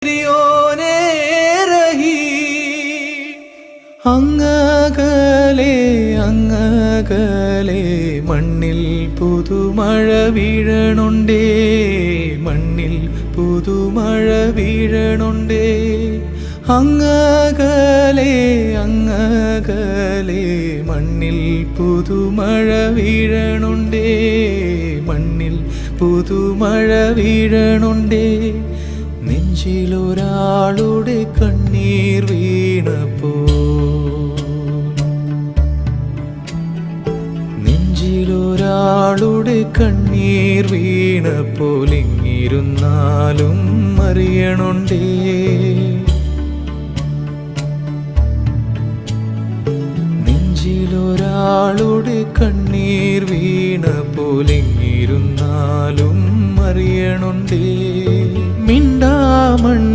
പ്രിയോനേ റഹീം. അങ്ങകലെ അങ്ങകലെ മണ്ണിൽ പുതുമഴ വീഴണുണ്ടേ, മണ്ണിൽ പുതുമഴ വീഴണുണ്ടേ. അങ്ങകലെ അങ്ങകലെ മണ്ണിൽ പുതുമഴ വീഴണുണ്ടേ, മണ്ണിൽ പുതുമഴ വീഴണുണ്ടേ. നെഞ്ചിലൊരാളുടെ കണ്ണീർ വീണപ്പോ, നെഞ്ചിലൊരാളുടെ കണ്ണീർ വീണപ്പോൾ ഇങ്ങിരുന്നാലും അറിയണുണ്ടേ. നെഞ്ചിലൊരാളുടെ കണ്ണീർ വീണപ്പോൾ ഇങ്ങിരുന്നാലും അറിയണുണ്ടേ. മിണ്ടാമൺ